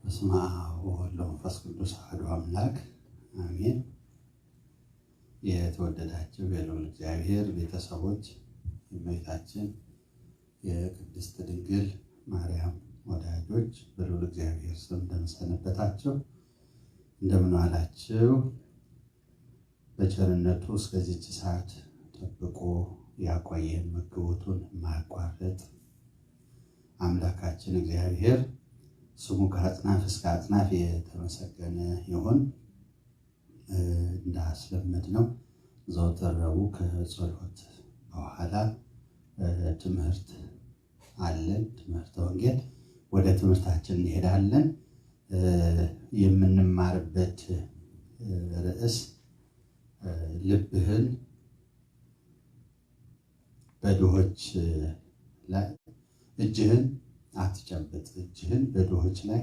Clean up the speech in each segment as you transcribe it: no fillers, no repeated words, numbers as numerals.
በስመ አብ ወወልድ ወመንፈስ ቅዱስ አሐዱ አምላክ አሜን። የተወደዳችሁ የልዑል እግዚአብሔር ቤተሰቦች፣ የእመቤታችን የቅድስት ድንግል ማርያም ወዳጆች በልዑል እግዚአብሔር ስም እንደምን ሰነበታችሁ? እንደምን ዋላችሁ? በቸርነቱ እስከዚች ሰዓት ጠብቆ ያቆየን መግቦቱን የማያቋርጥ አምላካችን እግዚአብሔር ስሙ ከአጽናፍ እስከ አጽናፍ የተመሰገነ ይሁን። እንዳስለመድነው ዘወትር ረቡዕ ከጸሎት በኋላ ትምህርት አለን፣ ትምህርተ ወንጌል። ወደ ትምህርታችን እንሄዳለን። የምንማርበት ርዕስ ልብህን በድሆች ላይ እጅህን አትጨብጥ፣ እጅህን በድሆች ላይ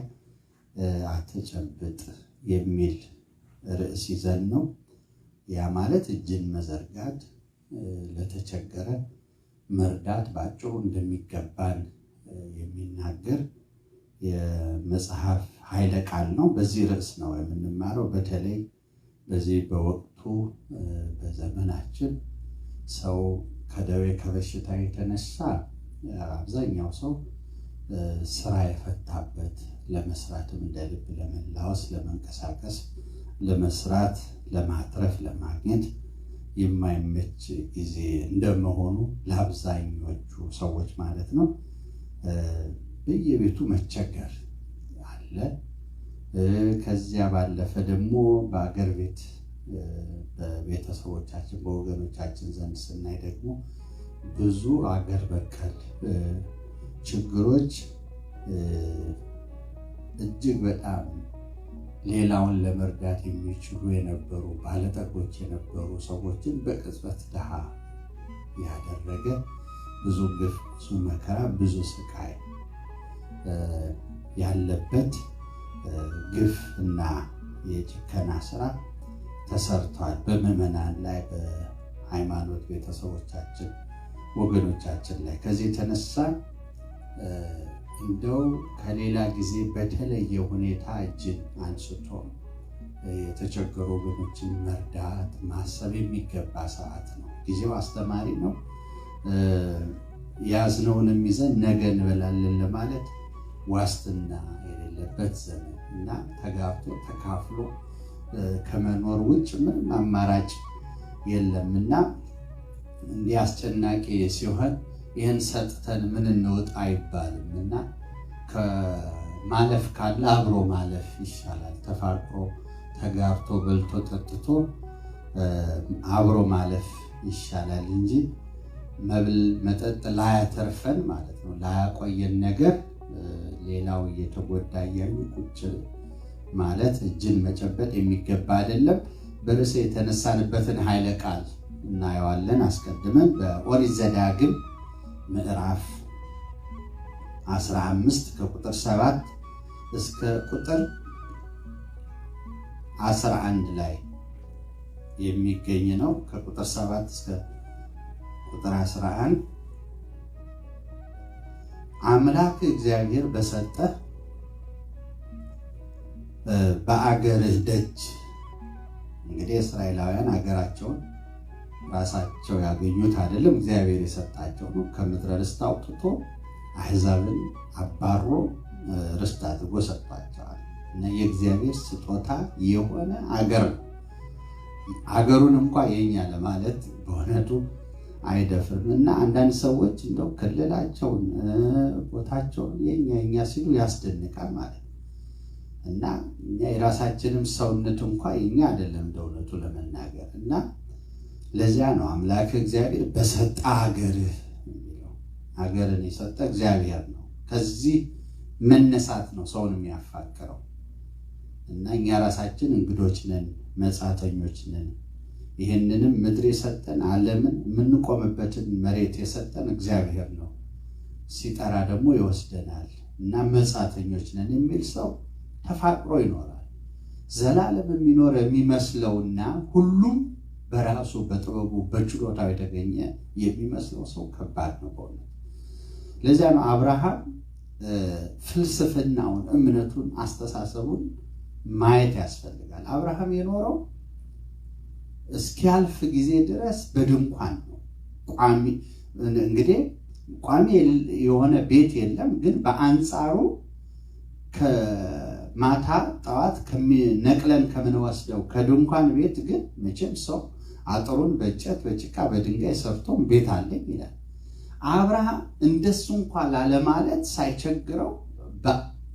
አትጨብጥ የሚል ርዕስ ይዘን ነው። ያ ማለት እጅን መዘርጋት፣ ለተቸገረ መርዳት ባጭሩ እንደሚገባን የሚናገር የመጽሐፍ ኃይለ ቃል ነው። በዚህ ርዕስ ነው የምንማረው። በተለይ በዚህ በወቅቱ በዘመናችን ሰው ከደዌ ከበሽታ የተነሳ አብዛኛው ሰው ስራ የፈታበት፣ ለመስራትም እንደ ልብ ለመላወስ፣ ለመንቀሳቀስ፣ ለመስራት፣ ለማትረፍ፣ ለማግኘት የማይመች ጊዜ እንደመሆኑ ለአብዛኞቹ ሰዎች ማለት ነው በየቤቱ መቸገር አለ። ከዚያ ባለፈ ደግሞ በአገር ቤት በቤተሰቦቻችን በወገኖቻችን ዘንድ ስናይ ደግሞ ብዙ አገር በቀል ችግሮች እጅግ በጣም ሌላውን ለመርዳት የሚችሉ የነበሩ ባለጠጎች የነበሩ ሰዎችን በቅጽበት ድሃ ያደረገ ብዙ ግፍ፣ ብዙ መከራ፣ ብዙ ስቃይ ያለበት ግፍ እና የጭከና ስራ ተሰርቷል በምዕመናን ላይ፣ በሃይማኖት ቤተሰቦቻችን ወገኖቻችን ላይ። ከዚህ የተነሳ እንደው ከሌላ ጊዜ በተለየ ሁኔታ እጅን አንስቶ የተቸገሩ ወገኖችን መርዳት ማሰብ የሚገባ ሰዓት ነው። ጊዜው አስተማሪ ነው። ያዝነውንም ይዘን ነገ እንበላለን ለማለት ዋስትና የሌለበት ዘመን እና ተጋብቶ ተካፍሎ ከመኖር ውጭ ምንም አማራጭ የለም እና እንዲህ አስጨናቂ ሲሆን ይህን ሰጥተን ምን እንውጣ አይባልም እና ከማለፍ ካለ አብሮ ማለፍ ይሻላል። ተፋቅሮ ተጋብቶ በልቶ ጠጥቶ አብሮ ማለፍ ይሻላል እንጂ መብል መጠጥ ላያተርፈን ማለት ነው ላያቆየን ነገር ሌላው እየተጎዳ እያሉ ቁጭ ማለት እጅን መጨበጥ የሚገባ አይደለም። በርዕሰ የተነሳንበትን ኃይለ ቃል እናየዋለን። አስቀድመን በኦሪት ዘዳግም ምዕራፍ 15 ከቁጥር 7 እስከ ቁጥር 11 ላይ የሚገኝ ነው። ከቁጥር 7 እስከ ቁጥር 11 አምላክ እግዚአብሔር በሰጠህ በአገርህ ደጅ። እንግዲህ እስራኤላውያን አገራቸውን ራሳቸው ያገኙት አይደለም፣ እግዚአብሔር የሰጣቸው ነው። ከምድረ ርስት አውጥቶ አሕዛብን አባሮ ርስት አድርጎ ሰጥቷቸዋል እና የእግዚአብሔር ስጦታ የሆነ አገር ነው። አገሩን እንኳ የኛ ለማለት በእውነቱ አይደፍርም እና አንዳንድ ሰዎች እንደው ክልላቸውን ቦታቸውን የኛ ሲሉ ያስደንቃል ማለት ነው እና እኛ የራሳችንም ሰውነት እንኳ የኛ አይደለም እንደ እውነቱ ለመናገር እና ለዚያ ነው አምላክ እግዚአብሔር በሰጠ ሀገርህ የሚለው። ሀገርን የሰጠ እግዚአብሔር ነው። ከዚህ መነሳት ነው ሰውን የሚያፋቅረው። እና እኛ ራሳችን እንግዶች ነን፣ መጻተኞች ነን። ይህንንም ምድር የሰጠን ዓለምን የምንቆምበትን መሬት የሰጠን እግዚአብሔር ነው። ሲጠራ ደግሞ ይወስደናል እና መጻተኞች ነን የሚል ሰው ተፋቅሮ ይኖራል። ዘላለም የሚኖር የሚመስለውና ሁሉም በራሱ በጥበቡ በችሎታው የተገኘ የሚመስለው ሰው ከባድ ነው በእውነት። ለዚያ ነው አብርሃም ፍልስፍናውን፣ እምነቱን፣ አስተሳሰቡን ማየት ያስፈልጋል። አብርሃም የኖረው እስኪያልፍ ጊዜ ድረስ በድንኳን ነው። እንግዲህ ቋሚ የሆነ ቤት የለም፣ ግን በአንጻሩ ከማታ ጠዋት ነቅለን ከምንወስደው ከድንኳን ቤት ግን መቼም ሰው አጥሩን በእንጨት በጭቃ በድንጋይ ሰርቶም ቤት አለኝ ይላል። አብርሃም እንደሱ እንኳን ላለማለት ሳይቸግረው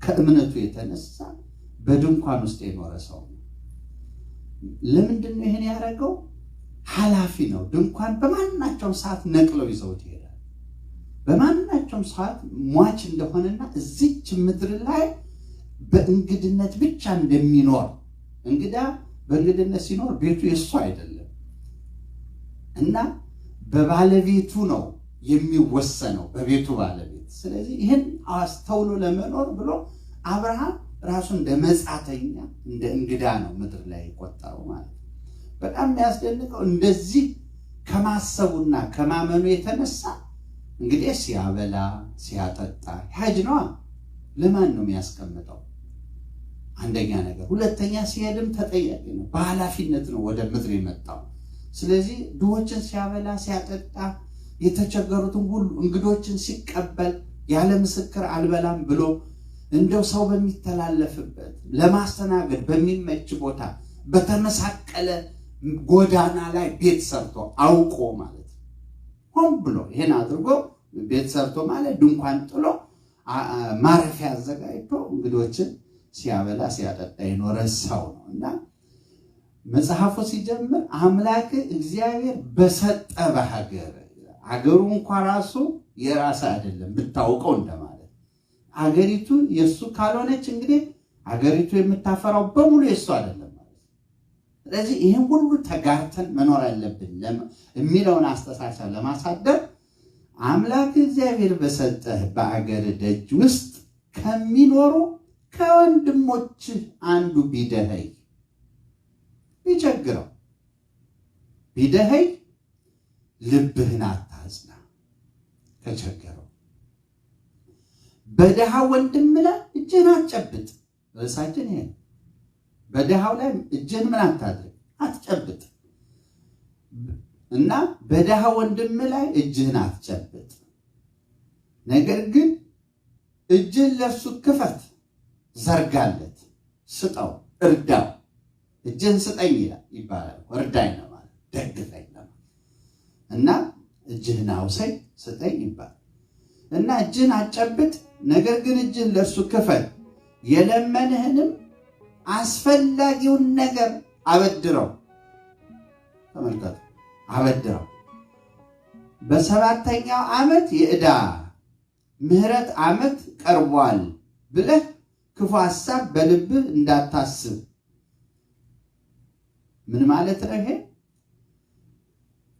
ከእምነቱ የተነሳ በድንኳን ውስጥ የኖረ ሰው ነው። ለምንድን ነው ይሄን ያደረገው? ኃላፊ ነው። ድንኳን በማናቸውም ሰዓት ነቅለው ይዘውት ይሄዳል። በማናቸውም ሰዓት ሟች እንደሆነና እዚች ምድር ላይ በእንግድነት ብቻ እንደሚኖር፣ እንግዳ በእንግድነት ሲኖር ቤቱ የሱ አይደለም እና በባለቤቱ ነው የሚወሰነው፣ በቤቱ ባለቤት። ስለዚህ ይህን አስተውሎ ለመኖር ብሎ አብርሃም ራሱ እንደ መጻተኛ እንደ እንግዳ ነው ምድር ላይ የቆጠረው ማለት ነው። በጣም የሚያስደንቀው እንደዚህ ከማሰቡና ከማመኑ የተነሳ እንግዲህ ሲያበላ ሲያጠጣ ሀጅ ነዋ። ለማን ነው የሚያስቀምጠው? አንደኛ ነገር። ሁለተኛ ሲሄድም ተጠያቂ ነው፣ በኃላፊነት ነው ወደ ምድር የመጣው። ስለዚህ ድሆችን ሲያበላ ሲያጠጣ፣ የተቸገሩትን ሁሉ እንግዶችን ሲቀበል ያለ ምስክር አልበላም ብሎ እንደው ሰው በሚተላለፍበት ለማስተናገድ በሚመች ቦታ በተመሳቀለ ጎዳና ላይ ቤት ሰርቶ አውቆ ማለት ሆን ብሎ ይሄን አድርጎ ቤት ሰርቶ ማለት ድንኳን ጥሎ ማረፊያ አዘጋጅቶ እንግዶችን ሲያበላ ሲያጠጣ የኖረ ሰው ነው እና መጽሐፉ ሲጀምር አምላክ እግዚአብሔር በሰጠ በሀገር አገሩ እንኳን ራሱ የራስ አይደለም ብታውቀው እንደማለት። አገሪቱ የሱ ካልሆነች እንግዲህ አገሪቱ የምታፈራው በሙሉ የሱ አይደለም ማለት። ስለዚህ ይሄን ሁሉ ተጋርተን መኖር አለብን የሚለውን አስተሳሰብ ለማሳደር አምላክ እግዚአብሔር በሰጠህ በአገር ደጅ ውስጥ ከሚኖሩ ከወንድሞች አንዱ ቢደኸይ ቢቸግረው ቢደኸይ ልብህን አታጽና። ከቸገረው በደሃ ወንድም ላይ እጅህን አትጨብጥ። ርዕሳችን ይሄ በደሃው ላይ እጅህን ምን አታድርግ? አትጨብጥ። እና በደሃ ወንድም ላይ እጅህን አትጨብጥ፣ ነገር ግን እጅህን ለእርሱ ክፈት፣ ዘርጋለት፣ ስጠው፣ እርዳው። እጅህን ስጠኝ ይባላል። እርዳኝ ነው ማለት ደግፈኝ ነው እና እጅህን አውሰኝ ስጠኝ ይባላል። እና እጅህን አትጨብጥ፣ ነገር ግን እጅህን ለእርሱ ክፈት፣ የለመንህንም አስፈላጊውን ነገር አበድረው። ተመልከቱ፣ አበድረው። በሰባተኛው ዓመት የዕዳ ምህረት ዓመት ቀርቧል ብለህ ክፉ ሐሳብ በልብህ እንዳታስብ። ምን ማለት ነው ይሄ?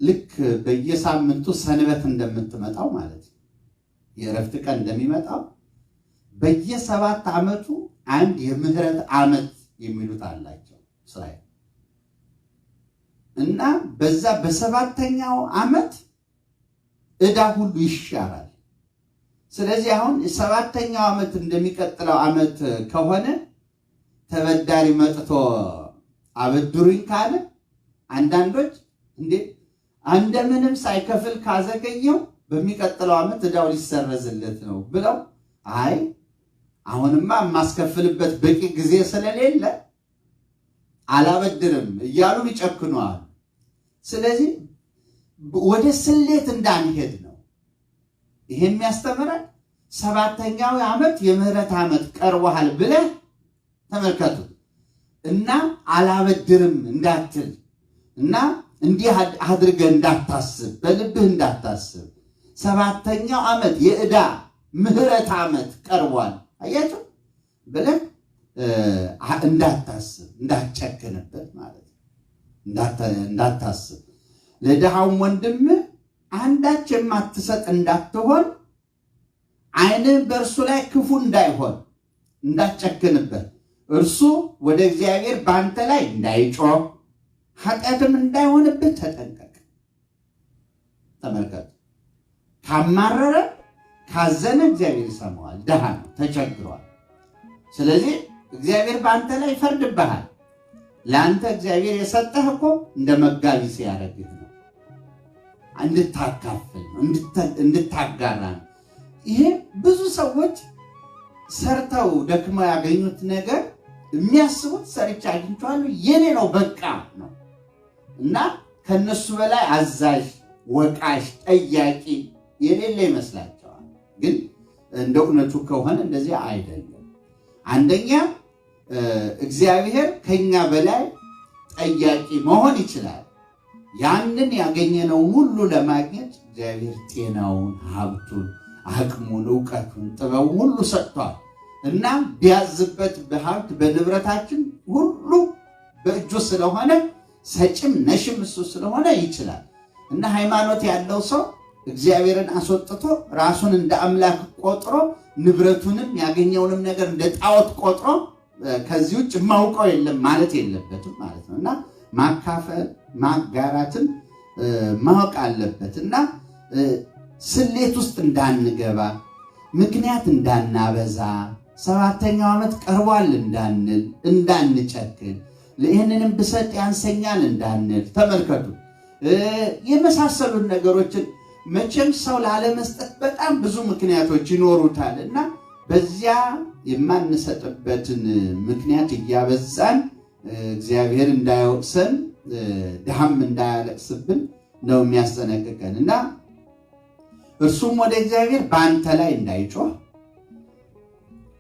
ልክ በየሳምንቱ ሰንበት እንደምትመጣው ማለት ነው፣ የእረፍት ቀን እንደሚመጣው በየ7 ዓመቱ አንድ የምህረት ዓመት የሚሉት አላቸው እስራኤል። እና በዛ በ7ኛው ዓመት ዕዳ ሁሉ ይሻራል። ስለዚህ አሁን 7ኛው ዓመት እንደሚቀጥለው ዓመት ከሆነ ተበዳሪ መጥቶ አበድሩኝ ካለ አንዳንዶች እንዴ እንደምንም ሳይከፍል ካዘገየው በሚቀጥለው ዓመት ዕዳው ሊሰረዝለት ነው ብለው አይ አሁንማ የማስከፍልበት በቂ ጊዜ ስለሌለ አላበድርም እያሉ ይጨክኑዋል። ስለዚህ ወደ ስሌት እንዳንሄድ ነው ይሄ የሚያስተምረን። 7ኛው ዓመት የምህረት ዓመት ቀርቧል ብለህ ተመልከቱ እና አላበድርም እንዳትል እና እንዲህ አድርገህ እንዳታስብ፣ በልብህ እንዳታስብ። 7ኛው ዓመት የዕዳ ምህረት ዓመት ቀርቧል አያችሁ ብለህ እንዳታስብ እንዳትጨክንበት ማለት እንዳታስብ ለድሃውም ወንድም አንዳች የማትሰጥ እንዳትሆን ዓይንህ በእርሱ ላይ ክፉ እንዳይሆን እንዳትጨክንበት እርሱ ወደ እግዚአብሔር በአንተ ላይ እንዳይጮህ ኃጢአትም እንዳይሆንብህ ተጠንቀቅ። ተመልከቱ፣ ካማረረ ካዘነ እግዚአብሔር ይሰማዋል። ድሃ ነው፣ ተቸግሯል። ስለዚህ እግዚአብሔር በአንተ ላይ ይፈርድብሃል። ለአንተ እግዚአብሔር የሰጠህ እኮ እንደ መጋቢ ሲያደርግህ ነው፣ እንድታካፍል ነው፣ እንድታጋራ ነው። ይሄ ብዙ ሰዎች ሰርተው ደክመው ያገኙት ነገር የሚያስቡት ሰርቼ አግኝቼዋለሁ የኔ ነው በቃ ነው እና ከነሱ በላይ አዛዥ፣ ወቃሽ፣ ጠያቂ የሌለ ይመስላቸዋል። ግን እንደ እውነቱ ከሆነ እንደዚህ አይደለም። አንደኛ እግዚአብሔር ከኛ በላይ ጠያቂ መሆን ይችላል። ያንን ያገኘነውን ሁሉ ለማግኘት እግዚአብሔር ጤናውን፣ ሀብቱን፣ አቅሙን፣ ዕውቀቱን፣ ጥበቡን ሁሉ ሰጥቷል እና ቢያዝበት በሀብት በንብረታችን ሁሉ በእጁ ስለሆነ ሰጭም ነሽም እሱ ስለሆነ ይችላል እና ሃይማኖት ያለው ሰው እግዚአብሔርን አስወጥቶ ራሱን እንደ አምላክ ቆጥሮ ንብረቱንም ያገኘውንም ነገር እንደ ጣዖት ቆጥሮ ከዚህ ውጭ ማውቀው የለም ማለት የለበትም ማለት ነው እና ማካፈል ማጋራትን ማወቅ አለበት እና ስሌት ውስጥ እንዳንገባ ምክንያት እንዳናበዛ 7ኛው ዓመት ቀርቧል እንዳንል እንዳንጨክን ይህንንም ብሰጥ ያንሰኛል እንዳንል ተመልከቱ። የመሳሰሉን ነገሮችን መቼም ሰው ላለመስጠት በጣም ብዙ ምክንያቶች ይኖሩታል እና በዚያ የማንሰጥበትን ምክንያት እያበዛን እግዚአብሔር እንዳይወቅሰን ድሃም እንዳያለቅስብን ነው የሚያስጠነቅቀን እና እርሱም ወደ እግዚአብሔር በአንተ ላይ እንዳይጮህ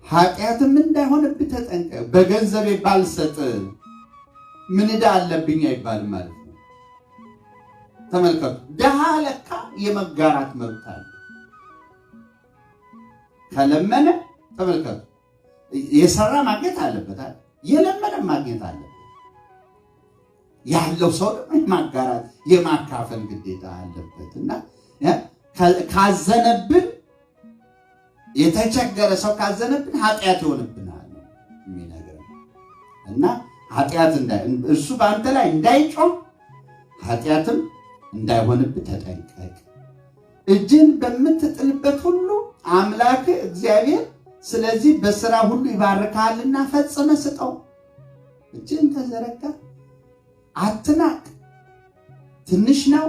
ኃጢአትም እንዳይሆንብህ ተጠንቀቅ። በገንዘቤ ባልሰጥ ምን ዕዳ አለብኝ አይባልም ማለት ነው። ተመልከቱ፣ ድሃ ለካ የመጋራት መብት አለ። ከለመነ ተመልከቱ፣ የሰራ ማግኘት አለበት፣ የለመነ ማግኘት አለበት። ያለው ሰው ደግሞ የማጋራት የማካፈል ግዴታ አለበት እና ካዘነብን የተቸገረ ሰው ካዘነብን ኃጢአት ይሆንብናል የሚነግረን እና ኃጢአት እርሱ በአንተ ላይ እንዳይጮህ ኃጢአትም እንዳይሆንብህ ተጠንቀቅ። እጅን በምትጥልበት ሁሉ አምላክ እግዚአብሔር ስለዚህ በሥራ ሁሉ ይባርካልና ፈጽመ ስጠው። እጅን ተዘረጋ አትናቅ። ትንሽ ነው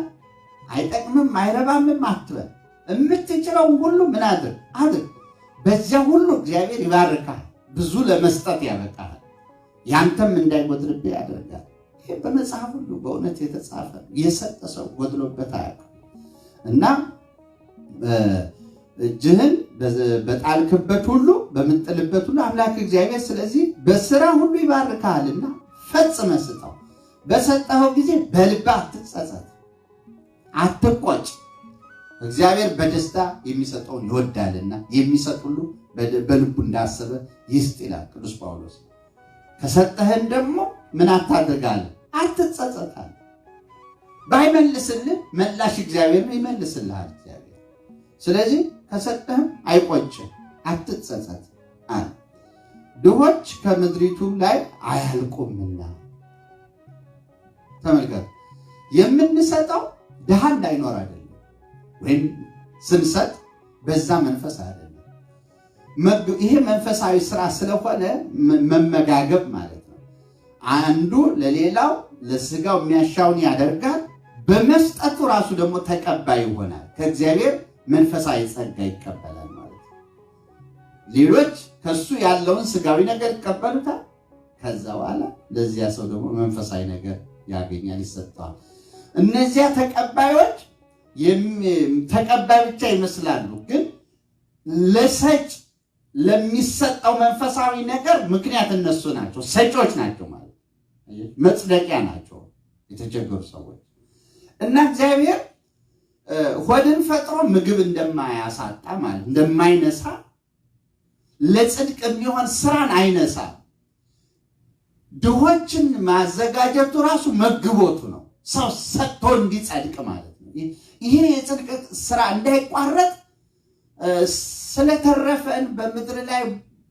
አይጠቅምም አይረባምም አትበል። የምትችለውን ሁሉ ምን አድርግ። በዚያ ሁሉ እግዚአብሔር ይባርካል፣ ብዙ ለመስጠት ያበቃል፣ ያንተም እንዳይጎድልብህ ያደርጋል። ይሄ በመጽሐፍ ሁሉ በእውነት የተጻፈ የሰጠ ሰው ጎድሎበት አያውቅም እና እጅህን በጣልክበት ሁሉ በምጥልበት ሁሉ አምላክ እግዚአብሔር ስለዚህ በሥራ ሁሉ ይባርካልና ፈጽመ ስጠው። በሰጠኸው ጊዜ በልብህ አትጸጸት፣ አትቆጭ። እግዚአብሔር በደስታ የሚሰጠውን ይወዳልና የሚሰጥ ሁሉ በልቡ እንዳሰበ ይስጥ ይላል ቅዱስ ጳውሎስ። ከሰጠህን ደግሞ ምን አታደርጋለህ? አትጸጸታለህ። ባይመልስልህ መላሽ እግዚአብሔር ነው፣ ይመልስልሃል እግዚአብሔር። ስለዚህ ከሰጠህም አይቆጭህ፣ አትጸጸት አለ። ድሆች ከምድሪቱ ላይ አያልቁምና። ተመልከቱ፣ የምንሰጠው ድሃ እንዳይኖር አይደለም፣ ወይም ስንሰጥ በዛ መንፈስ አይደለም። ይሄ መንፈሳዊ ስራ ስለሆነ መመጋገብ ማለት ነው። አንዱ ለሌላው ለስጋው የሚያሻውን ያደርጋል። በመስጠቱ ራሱ ደግሞ ተቀባይ ይሆናል። ከእግዚአብሔር መንፈሳዊ ጸጋ ይቀበላል ማለት ነው። ሌሎች ከሱ ያለውን ስጋዊ ነገር ይቀበሉታል። ከዛ በኋላ ለዚያ ሰው ደግሞ መንፈሳዊ ነገር ያገኛል፣ ይሰጠዋል። እነዚያ ተቀባዮች ተቀባይ ብቻ ይመስላሉ፣ ግን ለሰጭ ለሚሰጠው መንፈሳዊ ነገር ምክንያት እነሱ ናቸው፣ ሰጮች ናቸው ማለት መጽደቂያ ናቸው የተቸገሩ ሰዎች። እና እግዚአብሔር ሆድን ፈጥሮ ምግብ እንደማያሳጣ ማለት እንደማይነሳ፣ ለጽድቅ የሚሆን ስራን አይነሳ። ድሆችን ማዘጋጀቱ ራሱ መግቦቱ ነው። ሰው ሰጥቶ እንዲጸድቅ ማለት ነው። ይሄ የጽድቅ ስራ እንዳይቋረጥ ስለተረፈን በምድር ላይ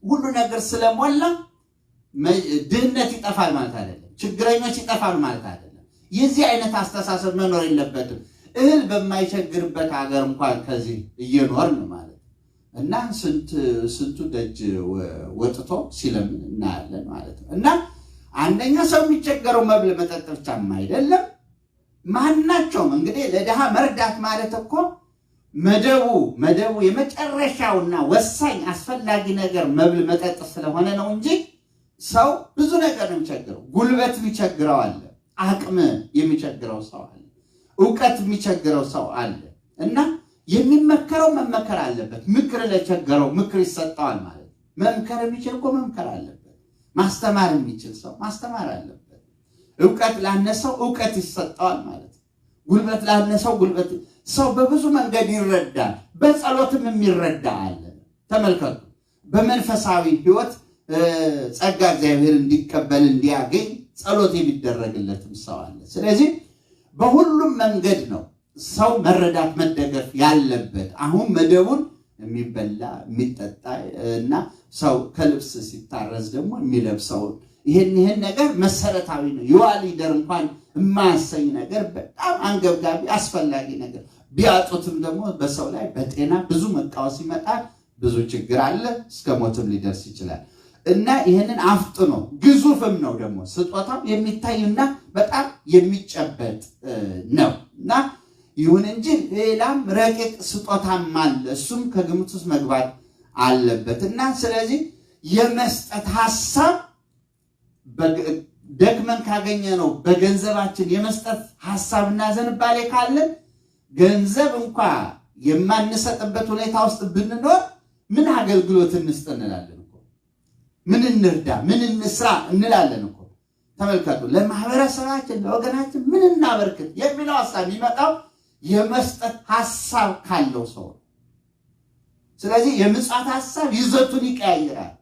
ሁሉ ነገር ስለሞላ ድህነት ይጠፋል ማለት አይደለም። ችግረኞች ይጠፋል ማለት አይደለም። የዚህ አይነት አስተሳሰብ መኖር የለበትም። እህል በማይቸግርበት ሀገር እንኳን ከዚህ እየኖርን ማለት እና ስንቱ ደጅ ወጥቶ ሲለምን እናያለን ማለት ነው። እና አንደኛ ሰው የሚቸገረው መብል መጠጥ ብቻም አይደለም። ማናቸውም እንግዲህ ለድሃ መርዳት ማለት እኮ መደቡ የመጨረሻውና ወሳኝ አስፈላጊ ነገር መብል መጠጥ ስለሆነ ነው እንጂ ሰው ብዙ ነገር ነው የሚቸግረው። ጉልበት የሚቸግረው አለ፣ አቅም የሚቸግረው ሰው አለ፣ ዕውቀት የሚቸግረው ሰው አለ። እና የሚመከረው መመከር አለበት። ምክር ለቸገረው ምክር ይሰጠዋል ማለት ነው። መምከር የሚችል እኮ መምከር አለበት። ማስተማር የሚችል ሰው ማስተማር አለበት። ዕውቀት ላነሰው ዕውቀት ይሰጠዋል ማለት ነው። ጉልበት ላነሰው ጉልበት። ሰው በብዙ መንገድ ይረዳል። በጸሎትም የሚረዳ አለ። ተመልከቱ፣ በመንፈሳዊ ሕይወት ጸጋ እግዚአብሔር እንዲቀበል እንዲያገኝ ጸሎት የሚደረግለትም ሰው አለ። ስለዚህ በሁሉም መንገድ ነው ሰው መረዳት መደገፍ ያለበት። አሁን መደቡን የሚበላ የሚጠጣ እና ሰው ከልብስ ሲታረዝ ደግሞ የሚለብሰው ይሄን ነገር መሰረታዊ ነው። የዋሊደር እንኳን የማያሰኝ ነገር በጣም አንገብጋቢ አስፈላጊ ነገር ቢያጡትም ደግሞ በሰው ላይ በጤና ብዙ መቃወስ ይመጣል። ብዙ ችግር አለ፣ እስከ ሞትም ሊደርስ ይችላል። እና ይሄንን አፍጥኖ ግዙፍም ነው ደግሞ ስጦታው የሚታይና በጣም የሚጨበጥ ነው። እና ይሁን እንጂ ሌላም ረቂቅ ስጦታም አለ፣ እሱም ከግምት ውስጥ መግባት አለበት። እና ስለዚህ የመስጠት ሐሳብ ደክመን ካገኘ ነው በገንዘባችን የመስጠት ሐሳብና ዘንባሌ ካለን ገንዘብ እንኳ የማንሰጥበት ሁኔታ ውስጥ ብንኖር ምን አገልግሎት እንስጥ እንላለን እኮ፣ ምን እንርዳ፣ ምን እንስራ እንላለን እኮ። ተመልከቱ፣ ለማህበረሰባችን ለወገናችን ምን እናበርክት የሚለው ሐሳብ የሚመጣው የመስጠት ሐሳብ ካለው ሰው። ስለዚህ የምጽዋት ሐሳብ ይዘቱን ይቀያይራል።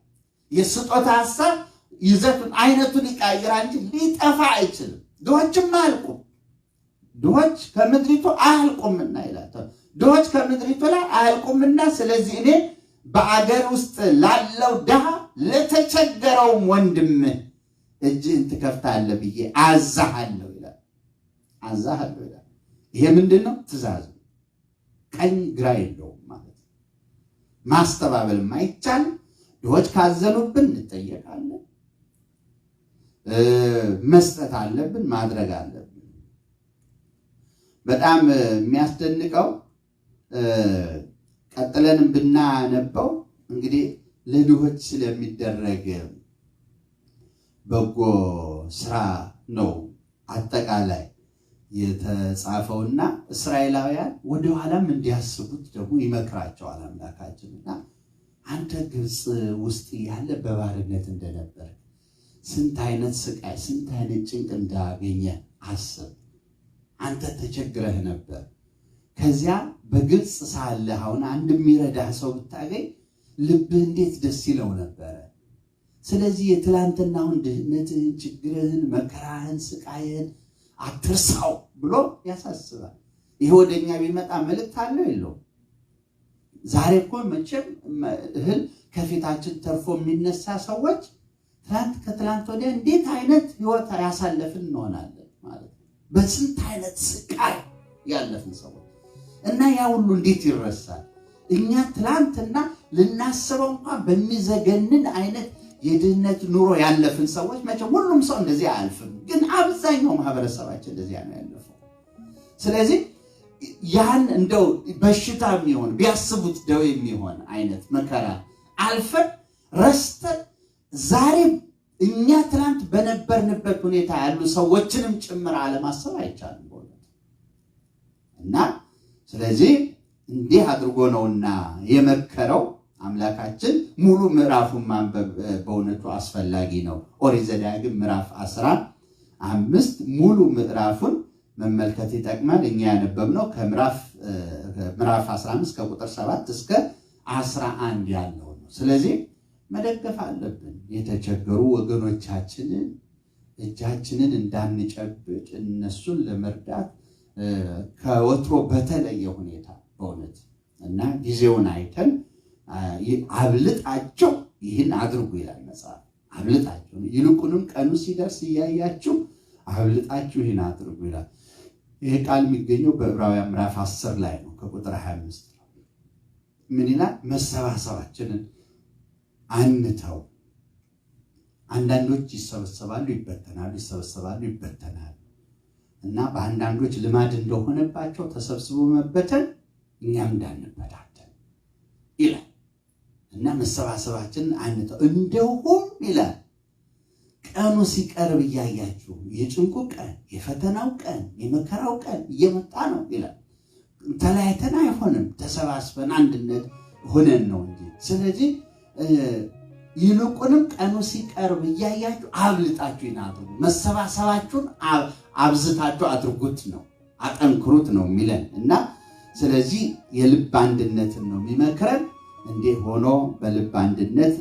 የስጦታ ሐሳብ ይዘቱን አይነቱን ይቀያይራል እንጂ ሊጠፋ አይችልም። ድሆችም አያልቁም። ድሆች ከምድሪቱ አያልቁምና ይላል። ድሆች ከምድሪቱ ላይ አያልቁምና ስለዚህ እኔ በአገር ውስጥ ላለው ድሃ ለተቸገረውም ወንድም እጅህን ትከፍታለህ ብዬ አዛሃለሁ ይላል። አዛሃለሁ ይላል። ይሄ ምንድን ነው? ትእዛዝ። ቀኝ ግራ የለውም ማለት ነው። ማስተባበል ማይቻል። ድሆች ካዘኑብን እንጠየቃለን። መስጠት አለብን፣ ማድረግ አለብን። በጣም የሚያስደንቀው ቀጥለንም ብናነበው እንግዲህ ለድሆች ስለሚደረግ በጎ ስራ ነው አጠቃላይ የተጻፈውና እስራኤላውያን ወደ ኋላም እንዲያስቡት ደግሞ ይመክራቸዋል አምላካችንና አንተ ግብፅ ውስጥ ያለ በባርነት እንደነበር ስንት አይነት ስቃይ ስንት አይነት ጭንቅ እንዳገኘ አስብ። አንተ ተቸግረህ ነበር። ከዚያ በግብፅ ሳለ አሁን አንድ የሚረዳህ ሰው ብታገኝ ልብህ እንዴት ደስ ይለው ነበረ። ስለዚህ የትላንትናውን ድህነትህን፣ ችግርህን፣ መከራህን፣ ስቃይህን አትርሳው ብሎ ያሳስባል። ይሄ ወደኛ ቢመጣ መልእክት አለው የለውም? ዛሬ እኮ መቼም እህል ከፊታችን ተርፎ የሚነሳ ሰዎች ትላንት ከትላንት ወዲያ እንዴት አይነት ህይወት ያሳለፍን እንሆናለን ማለት ነው። በስንት አይነት ስቃይ ያለፍን ሰዎች እና ያ ሁሉ እንዴት ይረሳል? እኛ ትላንትና ልናስበው እንኳን በሚዘገንን አይነት የድህነት ኑሮ ያለፍን ሰዎች መቼም ሁሉም ሰው እንደዚህ አያልፍም፣ ግን አብዛኛው ማህበረሰባችን እንደዚህ ነው ያለፈው። ስለዚህ ያን እንደው በሽታ የሚሆን ቢያስቡት ደው የሚሆን አይነት መከራ አልፈን ረስተን ዛሬ እኛ ትላንት በነበርንበት ሁኔታ ያሉ ሰዎችንም ጭምር አለማሰብ አይቻልም በእውነት። እና ስለዚህ እንዲህ አድርጎ ነውና የመከረው አምላካችን። ሙሉ ምዕራፉን ማንበብ በእውነቱ አስፈላጊ ነው። ኦሪት ዘዳግም ምዕራፍ 15 ሙሉ ምዕራፉን መመልከት ይጠቅማል። እኛ ያነበብነው ከምዕራፍ 15 ከቁጥር 7 እስከ 11 ያለው ነው። ስለዚህ መደገፍ አለብን የተቸገሩ ወገኖቻችንን፣ እጃችንን እንዳንጨብጥ እነሱን ለመርዳት ከወትሮ በተለየ ሁኔታ በእውነት እና ጊዜውን አይተን አብልጣቸው ይህን አድርጉ ይላል መጽሐፍ። አብልጣቸው ይልቁንም ቀኑ ሲደርስ እያያችሁ አብልጣችሁ ይህን አድርጉ ይላል። ይህ ቃል የሚገኘው በዕብራውያን ምዕራፍ 10 ላይ ነው ከቁጥር 25 ነው። ምን ይላል? መሰባሰባችንን አንተው። አንዳንዶች ይሰበሰባሉ ይበተናሉ፣ ይሰበሰባሉ ይበተናሉ እና በአንዳንዶች ልማድ እንደሆነባቸው ተሰብስቦ መበተን እኛም እንዳንበታተን ይላል እና መሰባሰባችንን አንተው። እንደውም ይላል ቀኑ ሲቀርብ እያያችሁ የጭንቁ ቀን፣ የፈተናው ቀን፣ የመከራው ቀን እየመጣ ነው ይላል። ተለያይተን አይሆንም፣ ተሰባስበን አንድነት ሆነን ነው እንጂ። ስለዚህ ይልቁንም ቀኑ ሲቀርብ እያያችሁ አብልጣችሁ ይናገሩ፣ መሰባሰባችሁን አብዝታችሁ አድርጉት ነው፣ አጠንክሩት ነው የሚለን እና ስለዚህ የልብ አንድነትን ነው የሚመክረን። እንዲህ ሆኖ በልብ አንድነት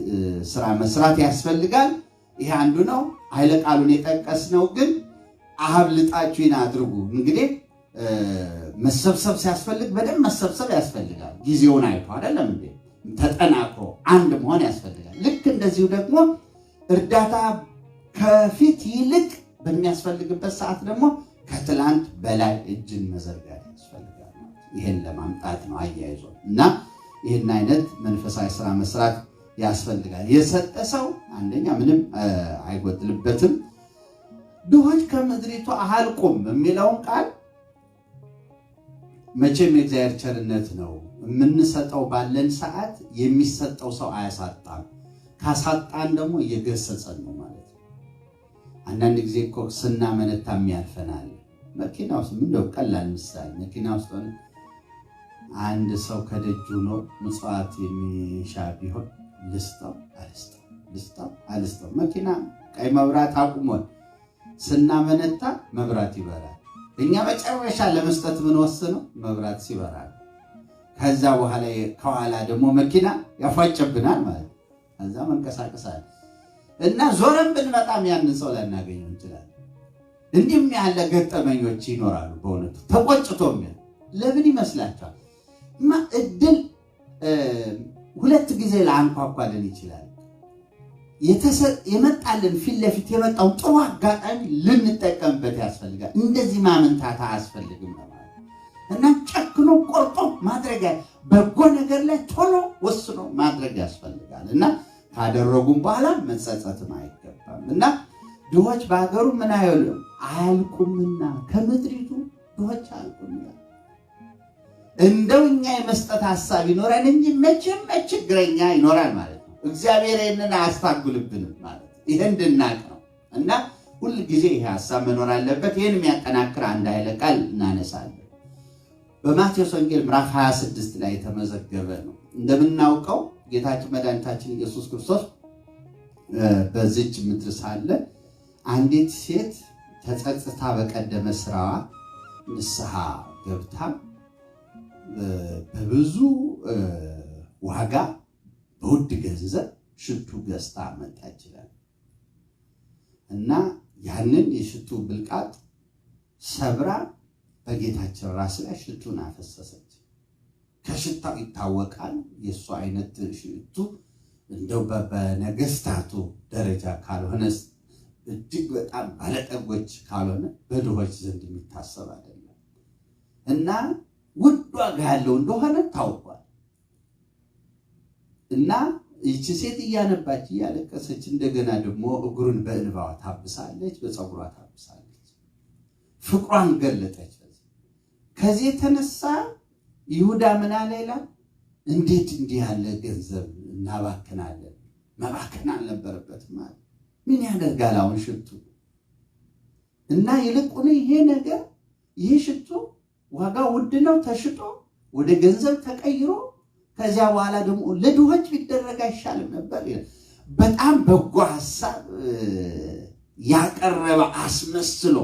ስራ መስራት ያስፈልጋል። ይሄ አንዱ ነው። ኃይለ ቃሉን የጠቀስነው ግን አብልጣችሁ ይናድርጉ። እንግዲህ መሰብሰብ ሲያስፈልግ በደንብ መሰብሰብ ያስፈልጋል። ጊዜውን አይቶ አይደለም እንዴ? ተጠናክሮ አንድ መሆን ያስፈልጋል። ልክ እንደዚሁ ደግሞ እርዳታ ከፊት ይልቅ በሚያስፈልግበት ሰዓት ደግሞ ከትላንት በላይ እጅን መዘርጋት ያስፈልጋል። ይሄን ለማምጣት ነው አያይዞ እና ይሄን አይነት መንፈሳዊ ስራ መስራት ያስፈልጋል። የሰጠ ሰው አንደኛ ምንም አይጎድልበትም። ድሆች ከምድሪቱ አልቁም የሚለውን ቃል መቼም የእግዚአብሔር ቸርነት ነው። የምንሰጠው ባለን ሰዓት የሚሰጠው ሰው አያሳጣም። ካሳጣን ደግሞ እየገሰጸን ነው ማለት ነው። አንዳንድ ጊዜ እኮ ስናመነታም ያልፈናል። መኪና ውስጥ ምንድነው ቀላል ምሳሌ፣ መኪና ውስጥ አንድ ሰው ከደጁ ነው ምጽዋት የሚሻ ቢሆን ልስጠው አልስጠው። መኪና ቀይ መብራት አቁሞን ስናመነታ መብራት ይበራል። እኛ መጨረሻ ለመስጠት ምን ወስነው መብራት ሲበራ፣ ከዛ በኋላ ከኋላ ደግሞ መኪና ያፋጨብናል ማለት ነው። ከዛ መንቀሳቀሳል እና ዞረን ብንመጣም ያንን ሰው ላናገኘው እንችላለን። እንዲህም ያለ ገጠመኞች ይኖራሉ። በእውነቱ ተቆጭቶም ለምን ይመስላችኋል? እድል ሁለት ጊዜ ለአንኳኳልን ይችላል። የመጣልን ፊት ለፊት የመጣውን ጥሩ አጋጣሚ ልንጠቀምበት ያስፈልጋል። እንደዚህ ማመንታት አያስፈልግም ማለት እና ጨክኖ ቆርጦ ማድረግ በጎ ነገር ላይ ቶሎ ወስኖ ማድረግ ያስፈልጋል እና ካደረጉም በኋላ መጸጸትም አይገባም እና ድሆች በሀገሩ ምን አያልቁምና ከምድሪቱ ድሆች አያልቁምና እንደው እኛ የመስጠት ሐሳብ ይኖራል እንጂ መቼም ችግረኛ ይኖራል ማለት ነው። እግዚአብሔር ይህንን አያስታጉልብንም ማለት ይሄ እንድናቅ ነው እና ሁል ጊዜ ይሄ ሐሳብ መኖር አለበት። ይህን የሚያጠናክር አንድ ኃይለ ቃል እናነሳለን። በማቴዎስ ወንጌል ምዕራፍ 26 ላይ የተመዘገበ ነው። እንደምናውቀው ጌታችን መድኃኒታችን ኢየሱስ ክርስቶስ በዚች ምድር ሳለ አንዲት ሴት ተጸጽታ በቀደመ ስራዋ ንስሐ ገብታ በብዙ ዋጋ በውድ ገንዘብ ሽቱ ገዝታ መጣች ይላል እና ያንን የሽቱ ብልቃጥ ሰብራ በጌታችን ራስ ላይ ሽቱን አፈሰሰች። ከሽታው ይታወቃል የእሱ አይነት ሽቱ እንደው በነገስታቱ ደረጃ ካልሆነ እጅግ በጣም ባለጠጎች ካልሆነ በድሆች ዘንድ የሚታሰብ አይደለም እና ውድ ዋጋ ያለው እንደሆነ ታውቋል። እና ይህች ሴት እያነባች እያለቀሰች እንደገና ደግሞ እግሩን በእንባዋ ታብሳለች፣ በፀጉሯ ታብሳለች፣ ፍቅሯን ገለጠች። ከዚህ የተነሳ ይሁዳ ምን አለ ይላል? እንዴት እንዲህ ያለ ገንዘብ እናባክናለን? መባከን አልነበረበትም ማለት ምን ያደርጋል አሁን ሽቱ እና ይልቁን ይሄ ነገር ይሄ ሽቱ ዋጋ ውድ ነው፣ ተሽጦ ወደ ገንዘብ ተቀይሮ ከዚያ በኋላ ደግሞ ለድሆች ቢደረግ አይሻልም ነበር? በጣም በጎ ሐሳብ ያቀረበ አስመስሎ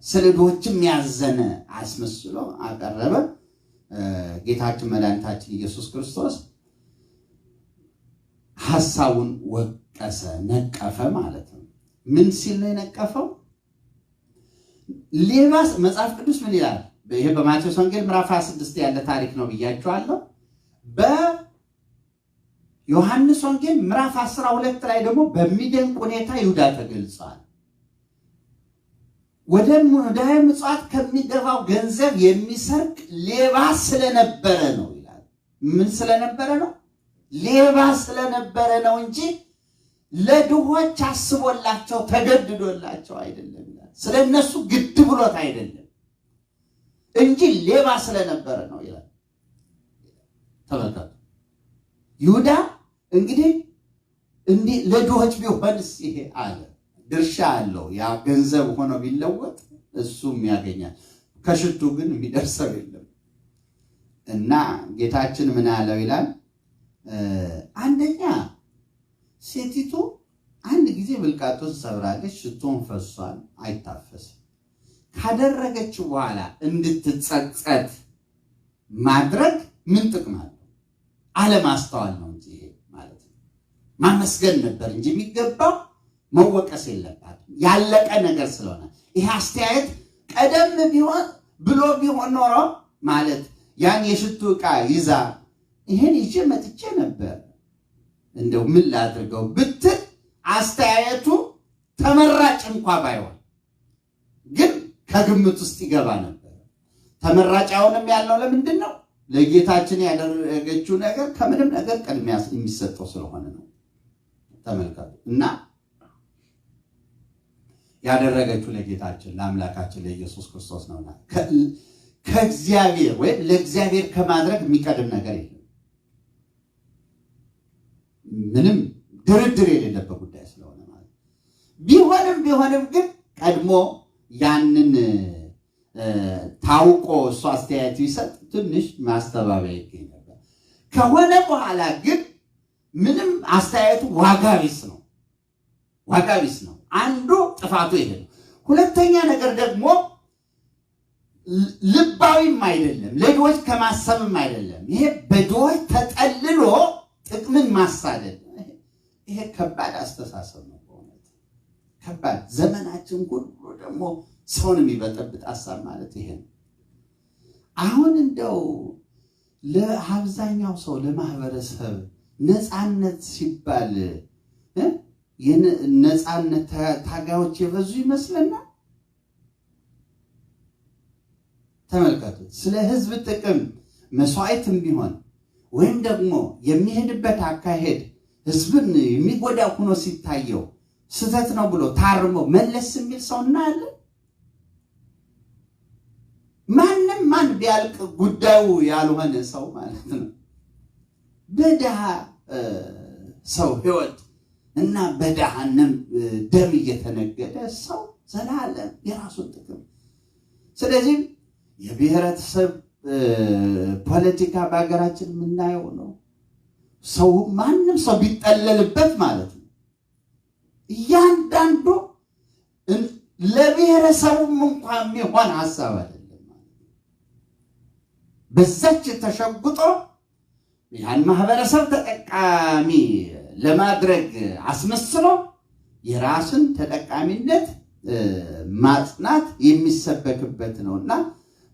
ስለ ድሆችም ያዘነ አስመስሎ አቀረበ። ጌታችን መድኃኒታችን ኢየሱስ ክርስቶስ ሐሳቡን ወቀሰ፣ ነቀፈ ማለት ነው። ምን ሲል ነው የነቀፈው? ሌባስ መጽሐፍ ቅዱስ ምን ይላል? ይሄ በማቴዎስ ወንጌል ምዕራፍ 26 ያለ ታሪክ ነው ብያችኋለሁ። በዮሐንስ ወንጌል ምዕራፍ 12 ላይ ደግሞ በሚደንቅ ሁኔታ ይሁዳ ተገልጿል። ወደ ምጽዋት ከሚገባው ገንዘብ የሚሰርቅ ሌባ ስለነበረ ነው ይላል። ምን ስለነበረ ነው? ሌባ ስለነበረ ነው እንጂ ለድሆች አስቦላቸው ተገድዶላቸው አይደለም ይላል። ስለነሱ ግድ ብሎት አይደለም እንጂ ሌባ ስለነበረ ነው ይላል። ተመልከቱ። ይሁዳ እንግዲህ እንዲህ ለድሆች ቢሆንስ ይሄ አለ ድርሻ አለው። ያ ገንዘብ ሆኖ ቢለወጥ እሱም ያገኛል። ከሽቱ ግን የሚደርሰው የለም። እና ጌታችን ምን አለው ይላል? አንደኛ ሴቲቱ አንድ ጊዜ ብልቃጡን ሰብራለች፣ ሽቶን ፈሷል፣ አይታፈስም። ካደረገች በኋላ እንድትጸጸት ማድረግ ምን ጥቅም አለው? አለማስተዋል ነው እንጂ ማለት ነው። ማመስገን ነበር እንጂ የሚገባው መወቀስ የለባትም። ያለቀ ነገር ስለሆነ ይሄ አስተያየት ቀደም ቢሆን ኖሮ ማለት ያን የሽቱ ዕቃ ይዛ ይሄን ይዤ መጥቼ ነበር እንደው ምን ላድርገው ብትል አስተያየቱ ተመራጭ እንኳን ባይሆን ግን ከግምት ውስጥ ይገባ ነበር። ተመራጫውንም ያለው ለምንድን ነው? ለጌታችን ያደረገችው ነገር ከምንም ነገር ቅድሚያ የሚሰጠው ስለሆነ ነው። ተመልከቱ። እና ያደረገችው ለጌታችን ለአምላካችን ለኢየሱስ ክርስቶስ ነውና ከእግዚአብሔር ወይም ለእግዚአብሔር ከማድረግ የሚቀድም ነገር የለም። ምንም ድርድር የሌለበት ጉዳይ ስለሆነ ማለት ቢሆንም ግን ቀድሞ ያንን ታውቆ እሱ አስተያየት ይሰጥ ትንሽ ማስተባበያ ይገኝ ነበር። ከሆነ በኋላ ግን ምንም አስተያየቱ ዋጋ ቢስ ነው። አንዱ ጥፋቱ ይሄ ነው። ሁለተኛ ነገር ደግሞ ልባዊም አይደለም፣ ለድሆች ከማሰብም አይደለም። ይሄ በድሆች ተጠልሎ ጥቅምን ማሳደድ፣ ይሄ ከባድ አስተሳሰብ ነው። በእውነት ከባድ። ዘመናችን ሁሉ ደግሞ ሰውን የሚበጠብጥ ሀሳብ ማለት ይሄ ነው። አሁን እንደው ለአብዛኛው ሰው ለማህበረሰብ ነፃነት ሲባል የነፃነት ታጋዮች የበዙ ይመስለናል። ተመልከቱት። ስለ ህዝብ ጥቅም መስዋዕትም ቢሆን ወይም ደግሞ የሚሄድበት አካሄድ ህዝብን የሚጎዳ ሆኖ ሲታየው ስህተት ነው ብሎ ታርሞ መለስ የሚል ሰው እናያለን። ማን ቢያልቅ ጉዳዩ ያልሆነ ሰው ማለት ነው። በደሃ ሰው ህይወት እና በደሃንም ደም እየተነገደ ሰው ዘላለም የራሱን ጥቅም። ስለዚህ የብሔረተሰብ ፖለቲካ በሀገራችን የምናየው ነው። ሰው ማንም ሰው ቢጠለልበት ማለት ነው እያንዳንዱ ለብሔረሰቡም እንኳን የሚሆን ሀሳብ አይደለም ማለት ነው። በዛች ተሸጉጦ ያን ማህበረሰብ ተጠቃሚ ለማድረግ አስመስሎ የራስን ተጠቃሚነት ማጽናት የሚሰበክበት ነውና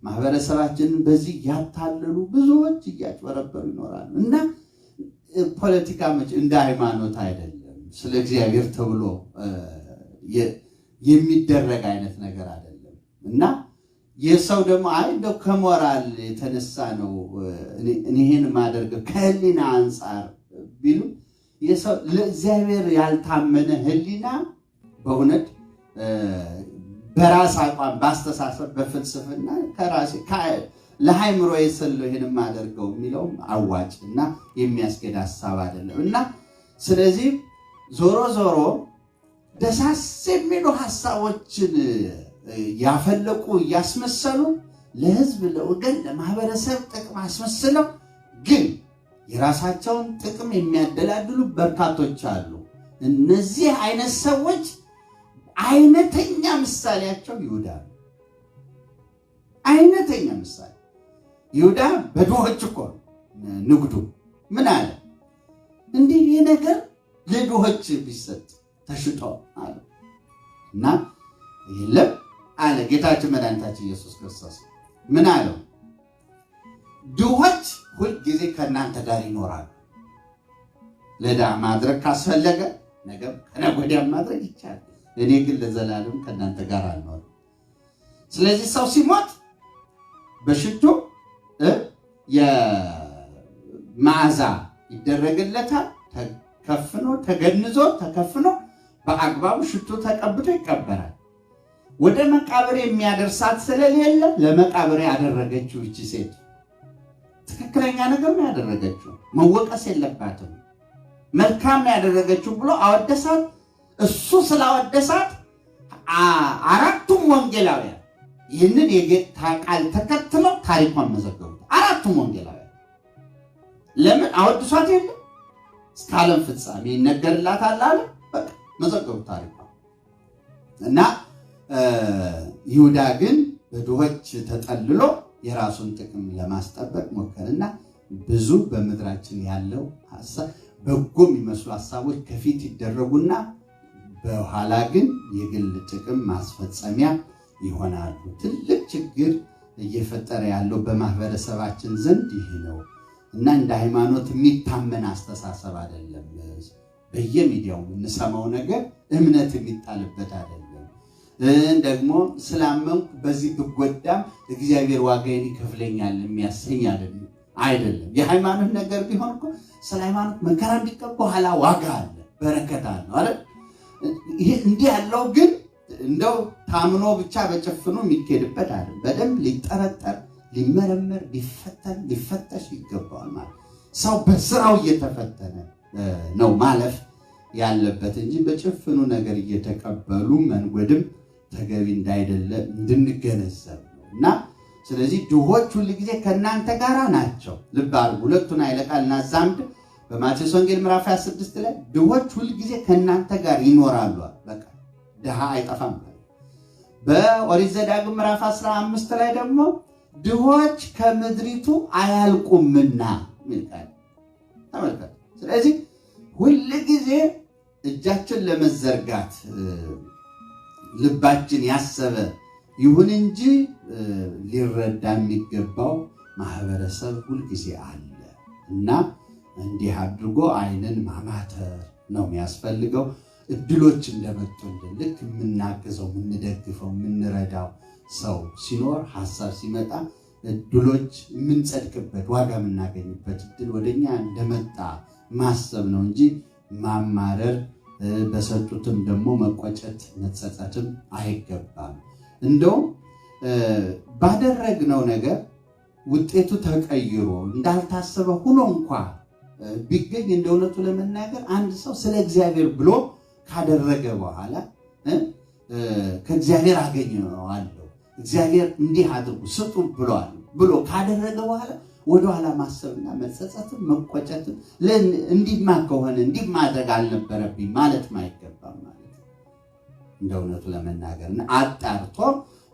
ማህበረሰባችንን በዚህ ያታለሉ ብዙዎች እያጭበረበሩ ይኖራሉ። እና ፖለቲካ እንደ ሃይማኖት አይደለም፣ ስለ እግዚአብሔር ተብሎ የሚደረግ አይነት ነገር አይደለም። እና የሰው ደግሞ እንደው ከሞራል የተነሳ ነው እኔን ማደርገው ከህሊና አንፃር ቢሉ የሰው ለእግዚአብሔር ያልታመነ ህሊና በእውነት በራስ አቋም ባስተሳሰብ በፍልስፍና ከራሴ ለሃይምሮ የሰለው ይሄን ማደርገው የሚለው አዋጭ እና የሚያስገድ ሐሳብ አይደለም። እና ስለዚህ ዞሮ ደሳስ የሚሉ ሐሳቦችን ያፈለቁ ያስመሰሉ ለህዝብ ለወገን ለማህበረሰብ ጥቅም አስመስለው ግን የራሳቸውን ጥቅም የሚያደላድሉ በርካቶች አሉ። እነዚህ አይነት ሰዎች አይነተኛ ምሳሌያቸው ይሁዳ ነው። አይነተኛ ምሳሌ ይሁዳ በድሆች እኮ ንግዱ ምን አለ? እንዲህ ነገር ለድሆች ቢሰጥ ተሽጦ አለ እና የለም አለ ጌታችን መድኃኒታችን ኢየሱስ ክርስቶስ። ምን አለው? ድሆች ሁልጊዜ ከእናንተ ጋር ይኖራሉ። ለድሃ ማድረግ ካስፈለገ ነገም ከነገ ወዲያም ማድረግ ይቻላል። እኔ ግን ለዘላለም ከእናንተ ጋር አልኖርም። ስለዚህ ሰው ሲሞት በሽቱ የመዓዛ ይደረግለታል። ተከፍኖ ተገንዞ ተከፍኖ በአግባቡ ሽቱ ተቀብቶ ይቀበራል። ወደ መቃብር የሚያደርሳት ስለሌለ ለመቃብር ያደረገችው እቺ ሴት ትክክለኛ ነገር ነው ያደረገችው። መወቀስ የለባትም። መልካም ያደረገችው ብሎ አወደሳት። እሱ ስላወደሳት አራቱም ወንጌላውያን ይህንን የጌታ ቃል ተከትለው ታሪኳን መዘገቡት። አራቱም ወንጌላውያን ለምን አወድሷት? የለ እስከ ዓለም ፍጻሜ ይነገርላታል አለ። በቃ መዘገቡት ታሪኳን። እና ይሁዳ ግን በድሆች ተጠልሎ የራሱን ጥቅም ለማስጠበቅ ሞከረና ብዙ በምድራችን ያለው ሐሳብ በጎ የሚመስሉ ሐሳቦች ከፊት ይደረጉና በኋላ ግን የግል ጥቅም ማስፈጸሚያ ይሆናሉ። ትልቅ ችግር እየፈጠረ ያለው በማህበረሰባችን ዘንድ ይህ ነው እና እንደ ሃይማኖት የሚታመን አስተሳሰብ አይደለም። በየሚዲያው የምንሰማው ነገር እምነት የሚጣልበት አይደለም። ደግሞ ስላመንኩ በዚህ ብጎዳም እግዚአብሔር ዋጋዬን ይከፍለኛል የሚያሰኝ አይደለም። የሃይማኖት ነገር ቢሆን እኮ ስለ ሃይማኖት መከራ ቢቀር በኋላ ዋጋ አለ፣ በረከት አለ አይደል? ይሄ እንዲህ ያለው ግን እንደው ታምኖ ብቻ በጭፍኑ የሚኬድበት አይደለም። በደንብ ሊጠረጠር፣ ሊመረመር፣ ሊፈተን፣ ሊፈተሽ ይገባዋል። ማለት ሰው በስራው እየተፈተነ ነው ማለፍ ያለበት እንጂ በጭፍኑ ነገር እየተቀበሉ መንጎድም ተገቢ እንዳይደለ እንድንገነዘብ ነው። እና ስለዚህ ድሆች ሁሉ ጊዜ ከእናንተ ጋር ናቸው። ልብ አድርጉ። ሁለቱን ኃይለ ቃል እናዛምድ። በማቴዎስ ወንጌል ምዕራፍ 26 ላይ ድሆች ሁሉ ጊዜ ከእናንተ ጋር ይኖራሉ። በቃ ድሃ አይጠፋም። በኦሪት ዘዳግም ምዕራፍ 15 ላይ ደግሞ ድሆች ከምድሪቱ አያልቁምና ይላል። ተመልከቱ። ስለዚህ ሁሉ ጊዜ እጃችን ለመዘርጋት ልባችን ያሰበ ይሁን እንጂ ሊረዳ የሚገባው ማህበረሰብ ሁልጊዜ አለ እና እንዲህ አድርጎ አይንን ማማተር ነው የሚያስፈልገው። እድሎች እንደመጡልን ልክ የምናግዘው፣ የምንደግፈው፣ የምንረዳው ሰው ሲኖር፣ ሀሳብ ሲመጣ እድሎች የምንጸድቅበት፣ ዋጋ የምናገኝበት እድል ወደኛ እንደመጣ ማሰብ ነው እንጂ ማማረር፣ በሰጡትም ደግሞ መቆጨት፣ መጸጸትም አይገባም። እንደውም ባደረግነው ነገር ውጤቱ ተቀይሮ እንዳልታሰበ ሆኖ እንኳ ቢገኝ እንደ እውነቱ ለመናገር አንድ ሰው ስለ እግዚአብሔር ብሎ ካደረገ በኋላ ከእግዚአብሔር አገኘዋለሁ፣ እግዚአብሔር እንዲህ አድርጉ ስጡ ብሏል ብሎ ካደረገ በኋላ ወደኋላ ማሰብና መጸጸትም መቆጨትም እንዲህማ ከሆነ እንዲህ ማድረግ አልነበረብኝ ማለት አይገባም ማለት ነው። እንደ እውነቱ ለመናገር አጣርቶ